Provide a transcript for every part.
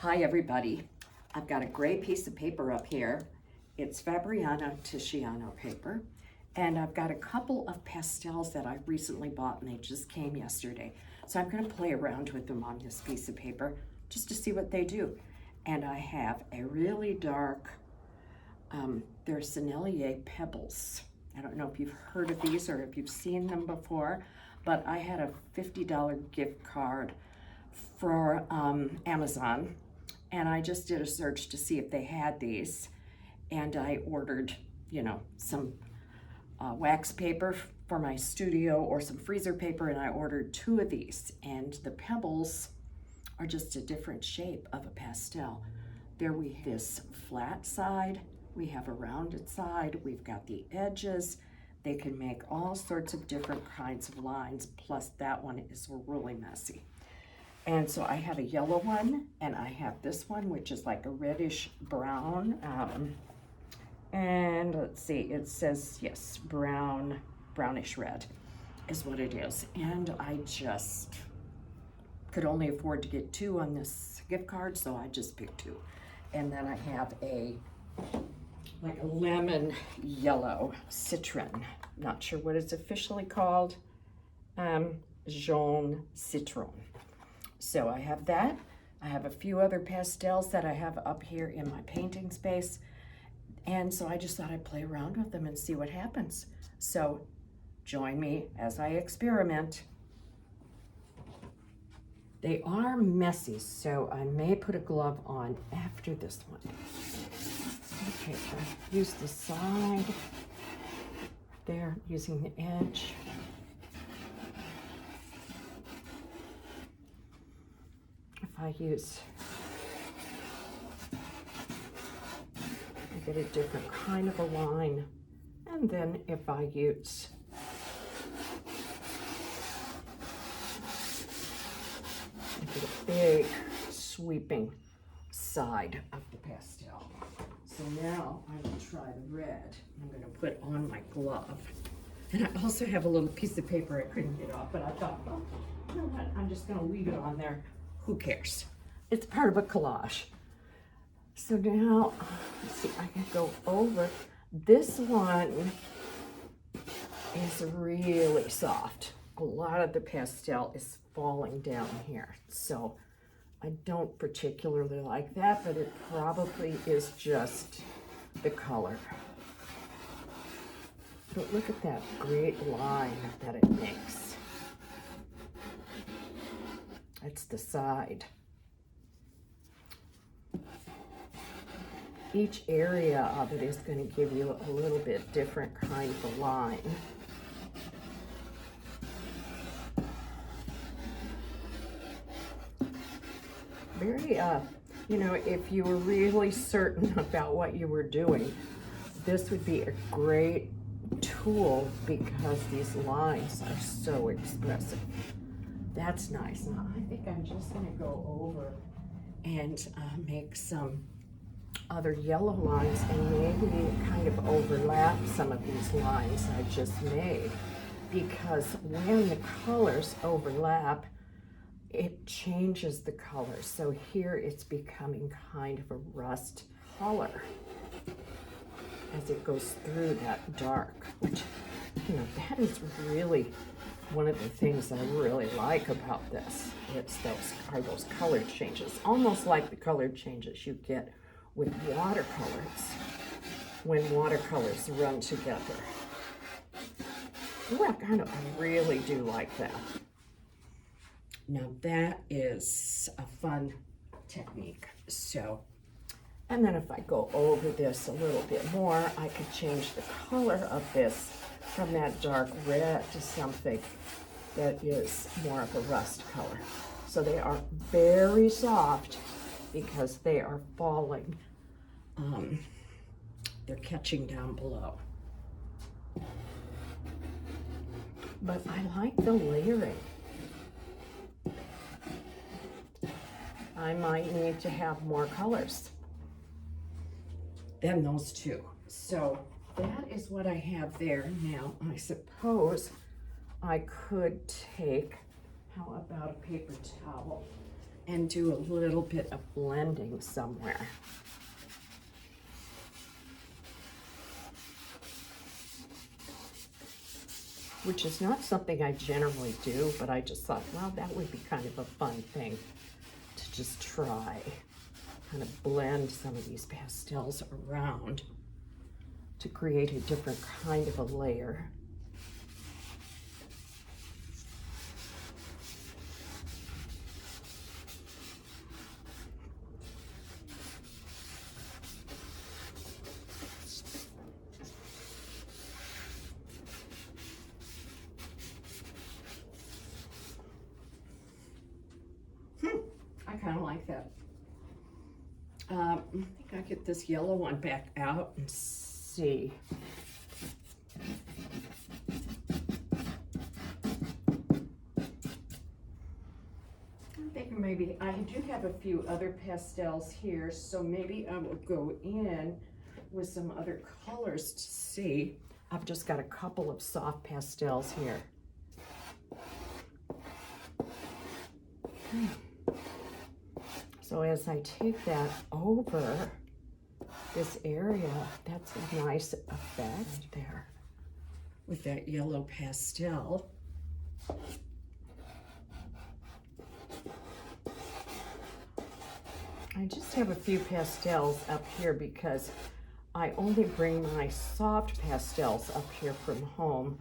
Hi everybody. I've got a great piece of paper up here. It's Fabriano Tiziano paper. And I've got a couple of pastels that I recently bought and they just came yesterday. So I'm gonna play around with them on this piece of paper just to see what they do. And I have a really dark, they're Sennelier Pebbles. I don't know if you've heard of these or if you've seen them before, but I had a $50 gift card for Amazon, and I just did a search to see if they had these, and I ordered, you know, some wax paper for my studio or some freezer paper, and I ordered 2 of these, and the pebbles are just a different shape of a pastel. There we have this flat side, we have a rounded side, we've got the edges. They can make all sorts of different kinds of lines, plus that one is really messy. And so I have a yellow one, and I have this one, which is like a reddish brown. And let's see, it says, yes, brownish red is what it is. And I just could only afford to get 2 on this gift card, so I just picked 2. And then I have like a lemon yellow citron. Not sure what it's officially called. Jaune citron. So I have that. I have a few other pastels that I have up here in my painting space. And so I just thought I'd play around with them and see what happens. So join me as I experiment. They are messy, so I may put a glove on after this one. Okay, I use the side there, using the edge. I get a different kind of a line, and then if I use get a big sweeping side of the pastel. So now I will try the red. I'm going to put on my glove, and I also have a little piece of paper I couldn't get off, but I thought, oh, you know what, I'm just going to leave it on there. Who cares? It's part of a collage. So now, let's see, I can go over. This one is really soft. A lot of the pastel is falling down here. So I don't particularly like that, but it probably is just the color. But look at that great line that it makes. It's the side. Each area of it is going to give you a little bit different kind of a line. Very, you know, if you were really certain about what you were doing, this would be a great tool because these lines are so expressive. That's nice. Now I think I'm just going to go over and make some other yellow lines and maybe kind of overlap some of these lines I just made, because when the colors overlap, it changes the color. So here it's becoming kind of a rust color as it goes through that dark, which, you know, that is really one of the things I really like about this. It's those color changes, almost like the color changes you get with watercolors when watercolors run together. Ooh, I really do like that. Now that is a fun technique. So, and then if I go over this a little bit more, I could change the color of this from that dark red to something that is more of a rust color. So they are very soft because they are falling. They're catching down below. But I like the layering. I might need to have more colors than those 2. So that is what I have there. Now, I suppose I could take, how about a paper towel, and do a little bit of blending somewhere. Which is not something I generally do, but I just thought, well, that would be kind of a fun thing to just try. Kind of blend some of these pastels around to create a different kind of a layer. I kind of like that. I think I'll get this yellow one back out and see. I'm thinking maybe I do have a few other pastels here, so maybe I will go in with some other colors to see. I've just got a couple of soft pastels here. So as I take that over this area, that's a nice effect there with that yellow pastel. I just have a few pastels up here because I only bring my soft pastels up here from home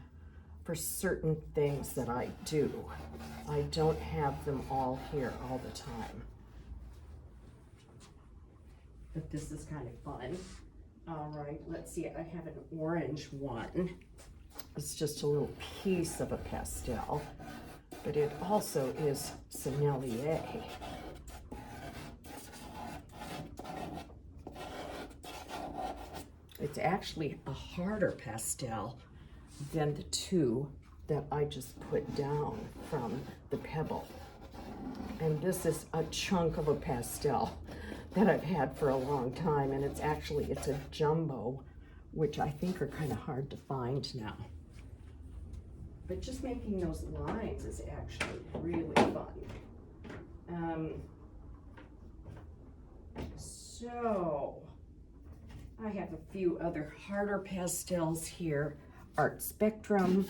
for certain things that I do. I don't have them all here all the time. But this is kind of fun. All right, let's see, I have an orange one. It's just a little piece of a pastel, but it also is Sennelier. It's actually a harder pastel than the two that I just put down from the Pebble. And this is a chunk of a pastel that I've had for a long time, and it's a jumbo, which I think are kind of hard to find now. But just making those lines is actually really fun. So I have a few other harder pastels here. Art Spectrum,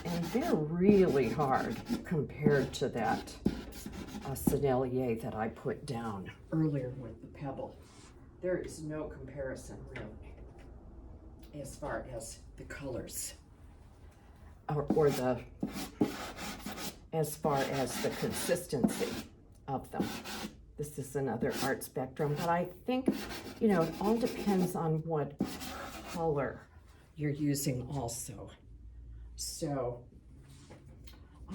and they're really hard compared to that Sennelier that I put down earlier with the Pebble. There is no comparison really as far as the colors or as far as the consistency of them. This is another Art Spectrum, but I think, you know, it all depends on what color you're using also. So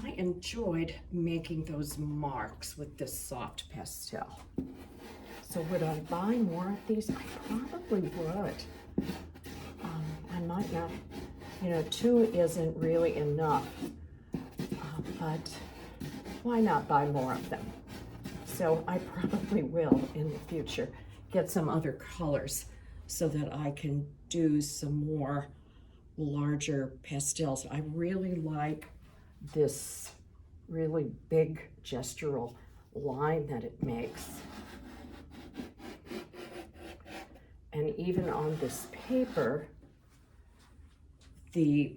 I enjoyed making those marks with this soft pastel. So would I buy more of these? I probably would. I might not, you know, 2 isn't really enough, but why not buy more of them? So I probably will in the future get some other colors so that I can do some more larger pastels. I really like this really big gestural line that it makes. And even on this paper, the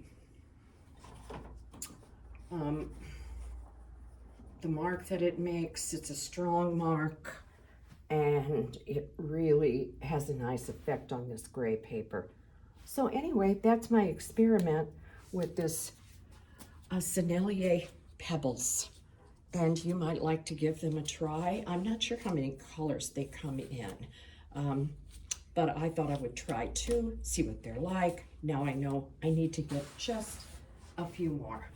mark that it makes, it's a strong mark, and it really has a nice effect on this gray paper. So anyway, that's my experiment with this Sennelier Pebbles, and you might like to give them a try. I'm not sure how many colors they come in, but I thought I would try 2, see what they're like. Now I know I need to get just a few more.